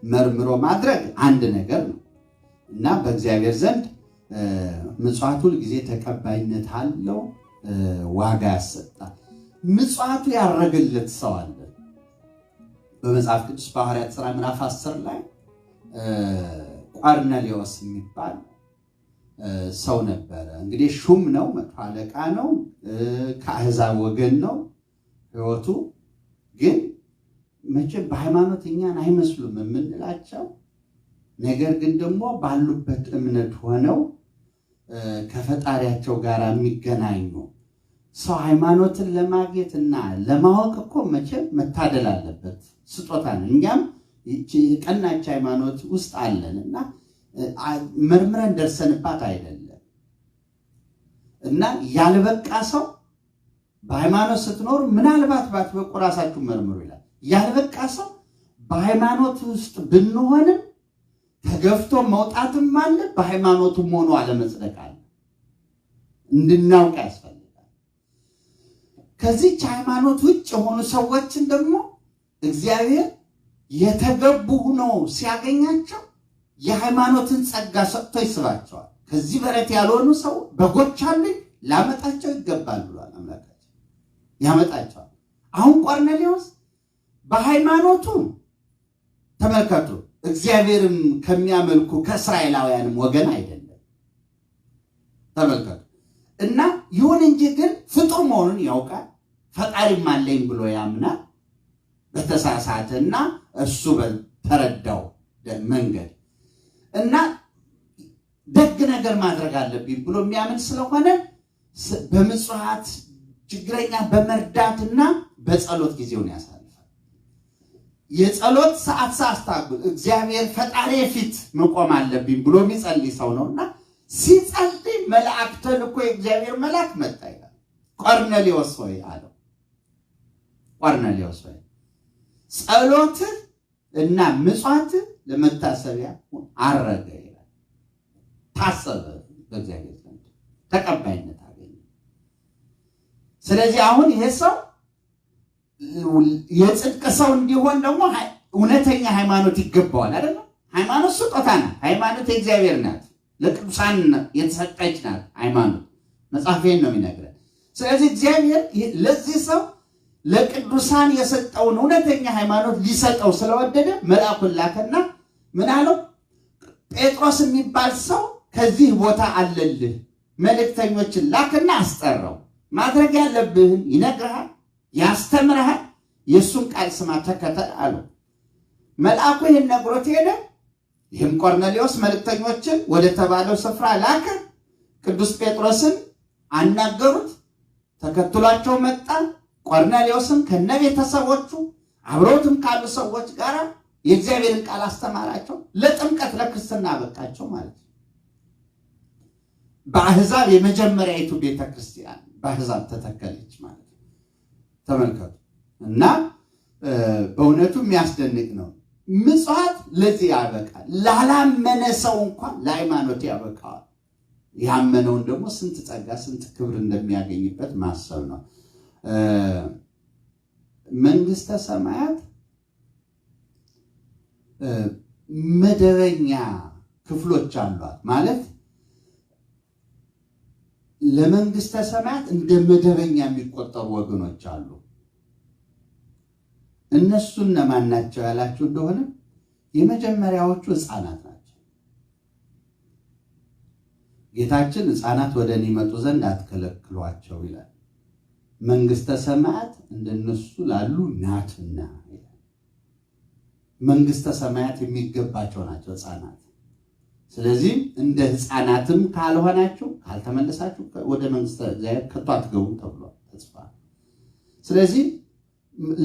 መርምሮ ማድረግ አንድ ነገር ነው እና በእግዚአብሔር ዘንድ ምጽዋት ሁል ጊዜ ተቀባይነት አለው፣ ዋጋ ያሰጣል። ምጽዋቱ ያረገለት ሰው አለ። በመጽሐፍ ቅዱስ በሐዋርያት ሥራ ምዕራፍ 10 ላይ ቆርኔሌዎስ የሚባል ሰው ነበረ። እንግዲህ ሹም ነው፣ መቶ አለቃ ነው፣ ከአሕዛብ ወገን ነው ሕይወቱ። ግን መቼም በሃይማኖት እኛን አይመስሉም የምንላቸው ነገር ግን ደግሞ ባሉበት እምነት ሆነው ከፈጣሪያቸው ጋር የሚገናኙ ሰው ሃይማኖትን ለማግኘት እና ለማወቅ እኮ መቼም መታደል አለበት፣ ስጦታ ነው። እኛም ቀናች ሃይማኖት ውስጥ አለን እና መርምረን ደርሰንባት አይደለም። እና ያልበቃ ሰው በሃይማኖት ስትኖሩ ምናልባት ባትበቁ ራሳችሁ መርምሩ ይላል። ያልበቃ ሰው በሃይማኖት ውስጥ ብንሆንም ተገፍቶ መውጣትም አለ፣ በሃይማኖቱም ሆኖ አለመጽደቅ አለ። እንድናውቅ ያስፈልጋል። ከዚች ሃይማኖት ውጭ የሆኑ ሰዎችን ደግሞ እግዚአብሔር የተገቡ ሆነው ሲያገኛቸው የሃይማኖትን ጸጋ ሰጥቶ ይስባቸዋል። ከዚህ በረት ያልሆኑ ሰው በጎች አሉኝ ላመጣቸው ይገባል ብሏል አምላካችን። ያመጣቸዋል። አሁን ቆርኔሌዎስ በሃይማኖቱ ተመልከቱ እግዚአብሔርን ከሚያመልኩ ከእስራኤላውያንም ወገን አይደለም ተመልከቱ እና ይሁን እንጂ ግን ፍጡር መሆኑን ያውቃል ፈጣሪም አለኝ ብሎ ያምናል በተሳሳተና እሱ በተረዳው መንገድ እና ደግ ነገር ማድረግ አለብኝ ብሎ የሚያምን ስለሆነ በመጽዋዕት ችግረኛ በመርዳትና በጸሎት ጊዜውን ያሳልፋል የጸሎት ሰዓት ሳስታጉል እግዚአብሔር ፈጣሪ ፊት መቆም አለብኝ ብሎ የሚጸልይ ሰው ነውና ሲጸልይ መልአክ ተልኮ የእግዚአብሔር መልአክ መጣ ይላል ቆርኔሌዎስ ሆይ አለው ቆርኔሌዎስ ሆይ ጸሎት እና ምጽዋት ለመታሰቢያ አረገ ይላል ታሰበ በእግዚአብሔር ዘንድ ተቀባይነት አገኘ ስለዚህ አሁን ይሄ ሰው የጽድቅ ሰው እንዲሆን ደግሞ እውነተኛ ሃይማኖት ይገባዋል አይደል ሃይማኖት ስጦታ ናት ሃይማኖት የእግዚአብሔር ናት ለቅዱሳን የተሰጠች ናት ሃይማኖት መጽሐፌን ነው የሚነግረን ስለዚህ እግዚአብሔር ለዚህ ሰው ለቅዱሳን የሰጠውን እውነተኛ ሃይማኖት ሊሰጠው ስለወደደ መልአኩን ላከና ምን አለው ጴጥሮስ የሚባል ሰው ከዚህ ቦታ አለልህ መልእክተኞችን ላከና አስጠራው ማድረግ ያለብህን ይነግርሃል ያስተምርሃል የሱን ቃል ስማ ተከተል አለው መልአኩ ይህን ነግሮት ሄደ ይህም ቆርኔሌዎስ መልእክተኞችን ወደ ተባለው ስፍራ ላከ ቅዱስ ጴጥሮስን አናገሩት ተከትሏቸው መጣ ቆርኔሌዎስም ከነቤተሰቦቹ አብረውትም ካሉ ሰዎች ጋር የእግዚአብሔርን ቃል አስተማራቸው ለጥምቀት ለክርስትና በቃቸው ማለት ነው በአሕዛብ የመጀመሪያይቱ ቤተክርስቲያን በአሕዛብ ተተከለች ማለት ነው ተመልከቱ እና በእውነቱ የሚያስደንቅ ነው ምጽዋት ለዚህ ያበቃል ላላመነ ሰው እንኳን ለሃይማኖት ያበቃዋል ያመነውን ደግሞ ስንት ጸጋ ስንት ክብር እንደሚያገኝበት ማሰብ ነው መንግስተ ሰማያት መደበኛ ክፍሎች አሏት ማለት ለመንግስተ ሰማያት እንደ መደበኛ የሚቆጠሩ ወገኖች አሉ እነሱን ለማን ናቸው ያላችሁ እንደሆነ የመጀመሪያዎቹ ሕፃናት ናቸው ጌታችን ሕፃናት ወደኔ ይመጡ ዘንድ አትከለክሏቸው ይላል መንግስተ ሰማያት እንደነሱ ላሉ ናትና መንግስተ ሰማያት የሚገባቸው ናቸው ሕፃናት ስለዚህ እንደ ሕፃናትም ካልሆናችሁ ካልተመለሳችሁ ወደ መንግስተ እግዚአብሔር ከቶ አትገቡም ተብሏል ተጽፏ ስለዚህ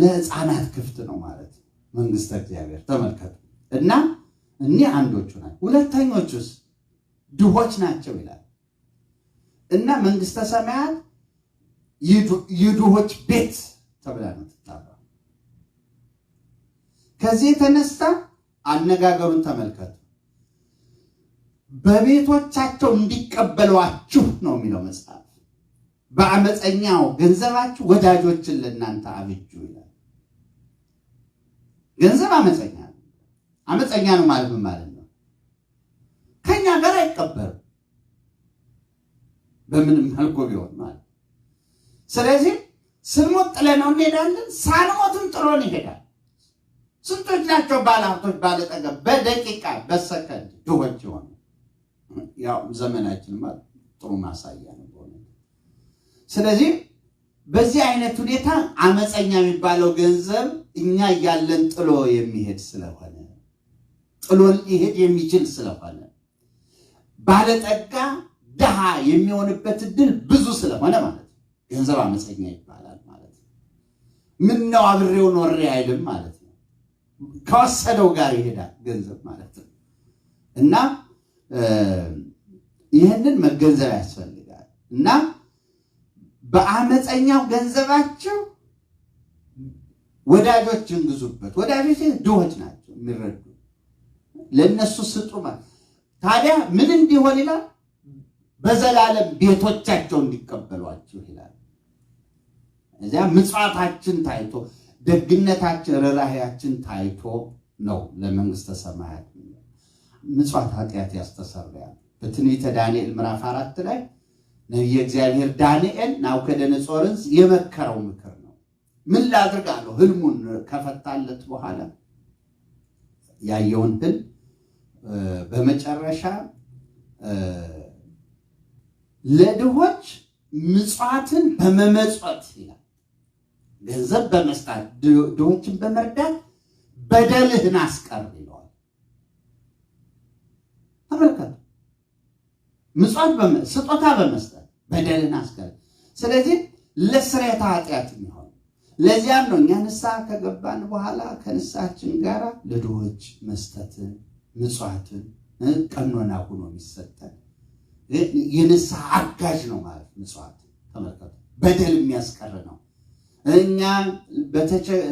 ለሕፃናት ክፍት ነው ማለት መንግስተ እግዚአብሔር ተመልከቱ እና እኔ አንዶቹ ናቸው ሁለተኞቹስ ድሆች ናቸው ይላል እና መንግስተ ሰማያት የድሆች ቤት ተብላ ነው ተጣራ ከዚህ የተነሳ አነጋገሩን ተመልከቱ በቤቶቻቸው እንዲቀበሏችሁ ነው የሚለው መጽሐፍ በአመፀኛው ገንዘባችሁ ወዳጆችን ለእናንተ አብጁ ይላል ገንዘብ አመፀኛ ነው ማለት ምን ማለት ነው ከኛ ጋር አይቀበርም በምንም መልኩ ቢሆን ማለት ስለዚህ ስንሞት ጥለነው እንሄዳለን ሳንሞትም ጥሎን ይሄዳል ስንቶች ናቸው ባለሀብቶች ባለጠጋ በደቂቃ በሰከንድ ድሆች ይሆኑ ያው ዘመናችን ማለት ጥሩ ማሳያ ነው ስለዚህ በዚህ አይነት ሁኔታ አመፀኛ የሚባለው ገንዘብ እኛ ያለን ጥሎ የሚሄድ ስለሆነ ጥሎን ይሄድ የሚችል ስለሆነ ባለጠጋ ደሃ የሚሆንበት እድል ብዙ ስለሆነ ማለት ገንዘብ አመፀኛ ይባላል ማለት ምን ነው አብሬው ኖሬ አይልም ማለት ነው ከወሰደው ጋር ይሄዳል ገንዘብ ማለት ነው እና ይሄንን መገንዘብ ያስፈልጋል እና በአመፀኛው ገንዘባቸው ወዳጆችን ግዙበት ወዳጆች ድሆች ናቸው የሚረዱ ለነሱ ስጡ ማለት ታዲያ ምን እንዲሆን ይላል በዘላለም ቤቶቻቸው እንዲቀበሏቸው ይላል እዚያ ምጽዋታችን ታይቶ ደግነታችን ርህራሄያችን ታይቶ ነው ለመንግስተ ሰማያት ምጽዋት ኃጢአት ያስተሰርያል በትንቢተ ዳንኤል ምዕራፍ 4 ላይ ነብየ እግዚአብሔር ዳንኤል ናቡከደነፆርን የመከረው ምክር ነው ምን ላድርግ አለው። ህልሙን ከፈታለት በኋላ ያየውን ህልም በመጨረሻ ለድሆች ምጽዋትን በመመጽወት ይላል፣ ገንዘብ በመስጠት ድሆችን በመርዳት በደልህን አስቀር ይለዋል። ተመልከቱ፣ ምጽዋት ስጦታ በመስጠት በደልህን አስቀር። ስለዚህ ለስርየተ ኃጢአት የሚሆን ለዚያም ነው እኛ ንስሐ ከገባን በኋላ ከንስሐችን ጋር ለድሆች መስጠትን ምጽዋትን ቀኖና ሆኖ የሚሰጠን የንስሐ አጋዥ ነው ማለት ምጽዋት። ተመልከቱ፣ በደል የሚያስቀር ነው። እኛ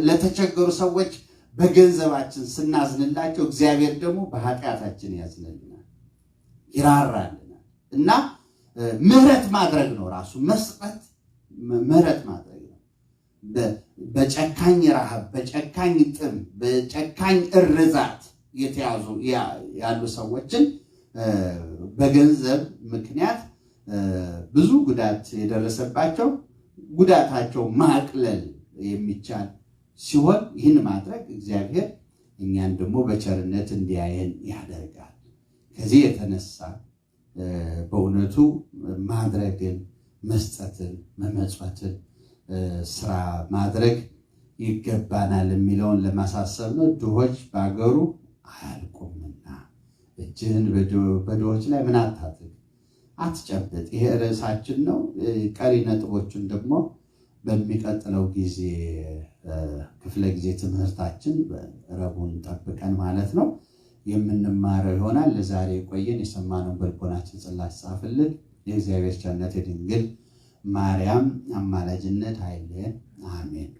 ለተቸገሩ ሰዎች በገንዘባችን ስናዝንላቸው እግዚአብሔር ደግሞ በኃጢአታችን ያዝንልናል፣ ይራራልናል። እና ምህረት ማድረግ ነው ራሱ መስጠት፣ ምህረት ማድረግ ነው። በጨካኝ ረሃብ፣ በጨካኝ ጥም፣ በጨካኝ እርዛት የተያዙ ያሉ ሰዎችን በገንዘብ ምክንያት ብዙ ጉዳት የደረሰባቸው ጉዳታቸው ማቅለል የሚቻል ሲሆን ይህን ማድረግ እግዚአብሔር እኛን ደግሞ በቸርነት እንዲያየን ያደርጋል። ከዚህ የተነሳ በእውነቱ ማድረግን፣ መስጠትን፣ መመጽወትን ስራ ማድረግ ይገባናል የሚለውን ለማሳሰብ ነው። ድሆች በአገሩ አያልቁምና እጅህን በድሆች ላይ ምን አታድርግ፣ አትጨብጥ። ይሄ ርዕሳችን ነው። ቀሪ ነጥቦችን ደግሞ በሚቀጥለው ጊዜ ክፍለ ጊዜ ትምህርታችን ረቡዕን ጠብቀን ማለት ነው የምንማረው ይሆናል። ለዛሬ ቆየን። የሰማነውን በልቦናችን ጽላት ጻፍልን። የእግዚአብሔር ቸርነት የድንግል ማርያም አማላጅነት አይለየን። አሜን።